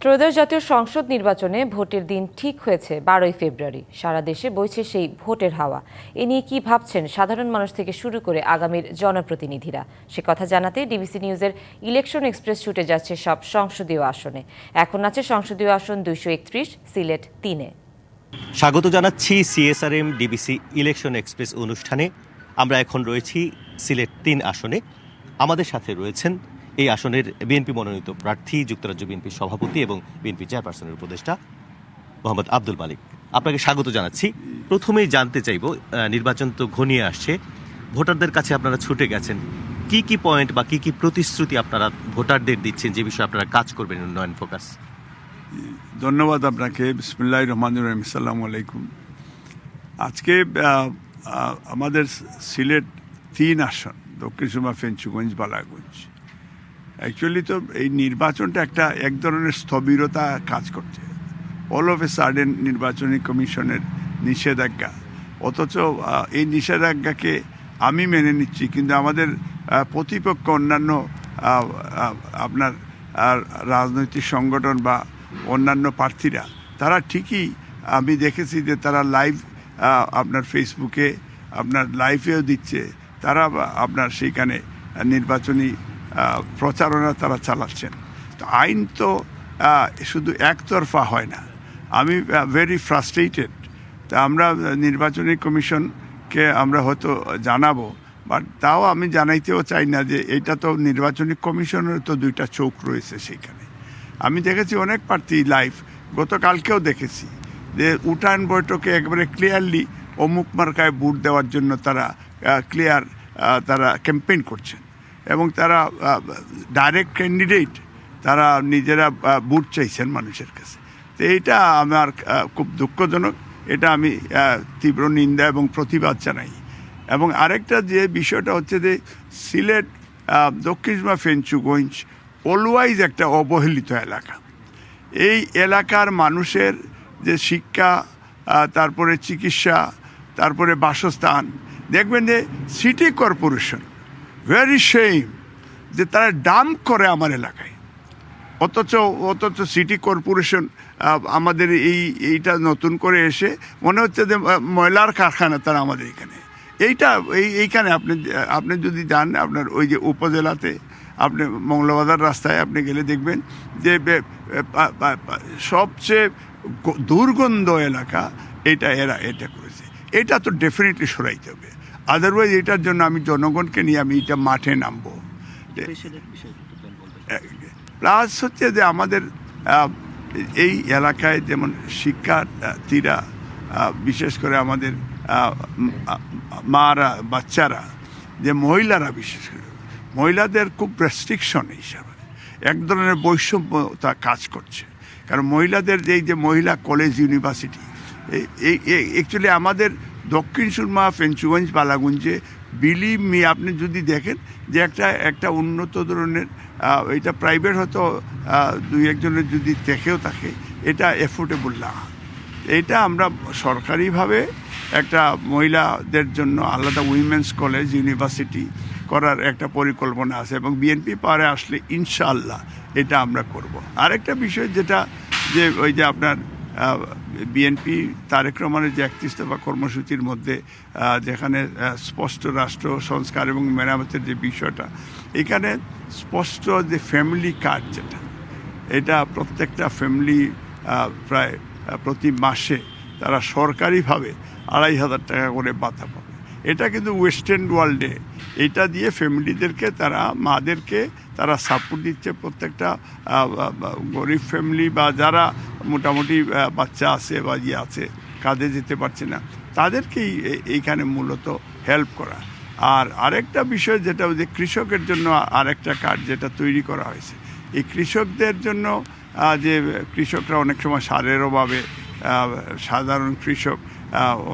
ত্রয়োদশ জাতীয় সংসদ নির্বাচনে ভোটের দিন ঠিক হয়েছে 12ই ফেব্রুয়ারি। সারা দেশে বইছে সেই ভোটের হাওয়া। এ নিয়ে কি ভাবছেন সাধারণ মানুষ থেকে শুরু করে আগামীর জনপ্রতিনিধিরা, সে কথা জানাতে ডিবিসি নিউজের ইলেকশন এক্সপ্রেস ছুটে যাচ্ছে সব সংসদীয় আসনে। এখন আছে সংসদীয় আসন 231, সিলেট 3-এ। স্বাগত জানাচ্ছি সিএসআরএম ডিবিসি ইলেকশন এক্সপ্রেস অনুষ্ঠানে। আমরা এখন রয়েছি সিলেট 3 আসনে। আমাদের সাথে রয়েছেন এই আসনের বিএনপি মনোনীত প্রার্থী, যুক্তরাজ্য বিএনপির সভাপতি এবং বিএনপি চেয়ারপারসনের উপদেষ্টা মোহাম্মদ আব্দুল মালিক। আপনাকে স্বাগত জানাচ্ছি। প্রথমেই জানতে চাইব, নির্বাচন তো ঘনিয়ে আসছে, ভোটারদের কাছে আপনারা ছুটে গেছেন, কি কি পয়েন্ট বা কি কি প্রতিশ্রুতি আপনারা ভোটারদের দিচ্ছেন, যে বিষয়ে আপনারা কাজ করবেন উন্নয়ন ফোকাস? ধন্যবাদ আপনাকে। বিসমিল্লাহির রহমানির রহিম। আসসালামু আলাইকুম। আজকে আমাদের সিলেট 3 আসন, দক্ষিণ সুরমা, ফেঞ্চুগঞ্জ, বালাগঞ্জ, অ্যাকচুয়ালি তো এই নির্বাচনটা এক ধরনের স্থবিরতা কাজ করছে। অল অফ এ সাডেন নির্বাচনী কমিশনের নিষেধাজ্ঞা, অথচ এই নিষেধাজ্ঞাকে আমি মেনে নিচ্ছি, কিন্তু আমাদের প্রতিপক্ষ অন্যান্য আপনার রাজনৈতিক সংগঠন বা অন্যান্য প্রার্থীরা, তারা ঠিকই, আমি দেখেছি যে তারা লাইভ আপনার ফেসবুকে আপনার লাইভেও দিচ্ছে, তারা আপনার সেইখানে নির্বাচনী প্রচারণা তারা চালাচ্ছেন। তো আইন তো শুধু একতরফা হয় না। আমি ভেরি ফ্রাস্ট্রেটেড। তা আমরা নির্বাচনী কমিশনকে আমরা হয়তো জানাবো, বাট তাও আমি জানাইতেও চাই না যে এটা তো নির্বাচনী কমিশনের তো 2টা চোখ রয়েছে সেইখানে। আমি দেখেছি অনেক প্রার্থী লাইভ, গতকালকেও দেখেছি যে উঠান বৈঠকে একবারে ক্লিয়ারলি অমুক মার্কায় ভোট দেওয়ার জন্য তারা তারা ক্যাম্পেইন করছেন, এবং তারা ডাইরেক্ট ক্যান্ডিডেট, তারা নিজেরা ভোট চাইছেন মানুষের কাছে। তো এইটা আমার খুব দুঃখজনক। এটা আমি তীব্র নিন্দা এবং প্রতিবাদ জানাই। এবং আরেকটা যে বিষয়টা হচ্ছে যে সিলেট দক্ষিণ সুরমা, ফেঞ্চুগঞ্জ অলওয়াইজ একটা অবহেলিত এলাকা। এই এলাকার মানুষের যে শিক্ষা, তারপরে চিকিৎসা, তারপরে বাসস্থান, দেখবেন যে সিটি কর্পোরেশন ভেরি সেইম যে তারা ডাম্প করে আমার এলাকায়, অথচ সিটি কর্পোরেশন আমাদের এইটা নতুন করে এসে মনে হচ্ছে যে ময়লার কারখানা তারা আমাদের এখানে। এইখানে আপনি যদি যান আপনার ওই যে উপজেলাতে, আপনি মঙ্গলবাজার রাস্তায় আপনি গেলে দেখবেন যে সবচেয়ে দুর্গন্ধ এলাকা এরা এটা করেছে। এটা তো ডেফিনেটলি সরাইতে হবে, আদারওয়াইজ এটার জন্য আমি জনগণকে নিয়ে আমি এটা মাঠে নামবো। প্লাস হচ্ছে যে আমাদের এই এলাকায় যেমন শিক্ষার্থীরা, বিশেষ করে আমাদের মারা, বাচ্চারা, যে মহিলারা, বিশেষ করে মহিলাদের খুব রেস্ট্রিকশন হিসাবে এক ধরনের বৈষম্যতা কাজ করছে। কারণ মহিলাদের যে মহিলা কলেজ, ইউনিভার্সিটি, অ্যাকচুয়ালি আমাদের দক্ষিণ সুরমা, ফেঞ্চুগঞ্জ, বালাগঞ্জে বিলিভ মি, আপনি যদি দেখেন যে একটা উন্নত ধরনের, এটা প্রাইভেট হয়তো 2-1জনের যদি দেখেও থাকে, এটা এফোর্ডেবল না। এটা আমরা সরকারিভাবে একটা মহিলাদের জন্য আলাদা উইমেন্স কলেজ, ইউনিভার্সিটি করার একটা পরিকল্পনা আছে, এবং বিএনপি পাওয়ারে আসলে ইনশাআল্লাহ এটা আমরা করব। আরেকটা বিষয় যেটা যে ওই যে আপনার বিএনপি তারেক রহমানের যে 31 দফা কর্মসূচির মধ্যে যেখানে স্পষ্ট রাষ্ট্র সংস্কার এবং মেরামতের যে বিষয়টা, এখানে স্পষ্ট যে ফ্যামিলি কার্ড, যেটা এটা প্রত্যেকটা ফ্যামিলি প্রায় প্রতি মাসে তারা সরকারিভাবে 2,500 টাকা করে ভাতা পাবে। এটা কিন্তু ওয়েস্টার্ন ওয়ার্ল্ডে এটা দিয়ে ফ্যামিলিদেরকে, তারা মাদেরকে তারা সাপোর্ট দিচ্ছে। প্রত্যেকটা গরিব ফ্যামিলি বা যারা মোটামুটি বাচ্চা আছে বা আছে, কাজে যেতে পারছে না, তাদেরকেই এইখানে মূলত হেল্প করা। আর আরেকটা বিষয় যেটা যে কৃষকের জন্য আরেকটা কার্ড যেটা তৈরি করা হয়েছে, এই কৃষকদের জন্য, যে কৃষকরা অনেক সময় সারের অভাবে, সাধারণ কৃষক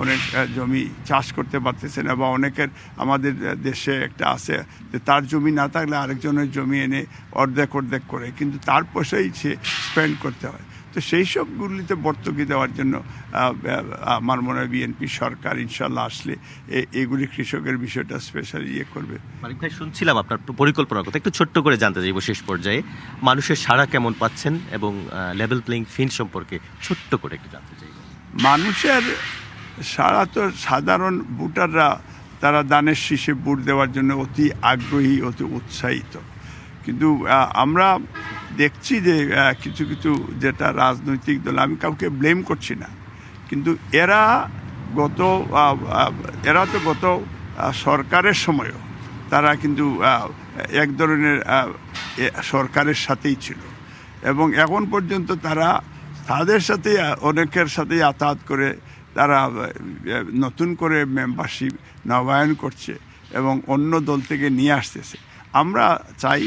অনেক জমি চাষ করতে পারতেছে না, বা অনেকের আমাদের দেশে একটা আছে যে তার জমি না থাকলে আরেকজনের জমি এনে অর্ধেক করে, কিন্তু তার পয়সাই সে স্পেন্ড করতে হয়। তো তো সেই সবগুলিতে ভর্তুকি দেওয়ার জন্য আমার মনে হয় বিএনপি সরকার ইনশাল্লাহ আসলে এগুলি কৃষকের বিষয়টা স্পেশালি করবে। মানিক ভাই, শুনছিলাম আপনার পরিকল্পনার কথা, একটু ছোট্ট করে জানতে চাইব শেষ পর্যায়ে মানুষের সাড়া কেমন পাচ্ছেন এবং লেভেল প্লেইং ফিল্ড সম্পর্কে ছোট্ট করে একটু জানতে চাইব। মানুষের সারা তো সাধারণ ভোটাররা তারা দানের শীষে ভোট দেওয়ার জন্য অতি আগ্রহী, অতি উৎসাহিত। কিন্তু আমরা দেখছি যে কিছু কিছু যেটা রাজনৈতিক দল, আমি কাউকে ব্লেম করছি না, কিন্তু এরা তো গত সরকারের সময়ও তারা কিন্তু এক ধরনের সরকারের সাথেই ছিল এবং এখন পর্যন্ত তারা তাদের সাথে অনেকের সাথে যাতায়াত করে তারা নতুন করে মেম্বারশিপ নবায়ন করছে এবং অন্য দল থেকে নিয়ে আসতেছে। আমরা চাই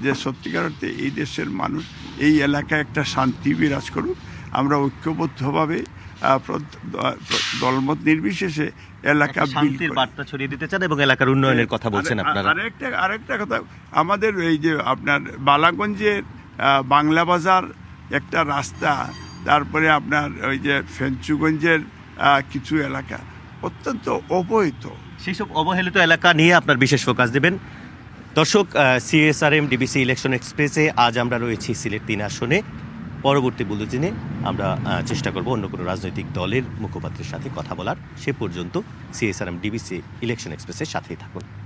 যে সত্যিকার অর্থে এই দেশের মানুষ এই এলাকায় একটা শান্তি বিরাজ করুক। আমরা ঐক্যবদ্ধভাবে দলমত নির্বিশেষে এলাকা শান্তির বার্তা ছড়িয়ে দিতে চান এবং এলাকার উন্নয়নের কথা বলছেন আপনারা। আরেকটা কথা, আমাদের এই যে আপনার বালাগঞ্জের বাংলা বাজার একটা রাস্তা, তারপরে আপনার ওই যে ফেঞ্চুগঞ্জের কিছু এলাকা অত্যন্ত অবহেলিত, সেই সব অবহেলিত এলাকা নিয়ে আপনার বিশেষ ফোকাস দেবেন। দর্শক, সিএসআরএম ডিবিসি ইলেকশন এক্সপ্রেসে আজ আমরা রয়েছি সিলেট 3 আসনে। পরবর্তী বুলেটিনে আমরা চেষ্টা করব অন্য কোনো রাজনৈতিক দলের মুখপাত্রের সাথে কথা বলার। সে পর্যন্ত সিএসআরএম ডিবিসি ইলেকশন এক্সপ্রেসের সাথেই থাকুন।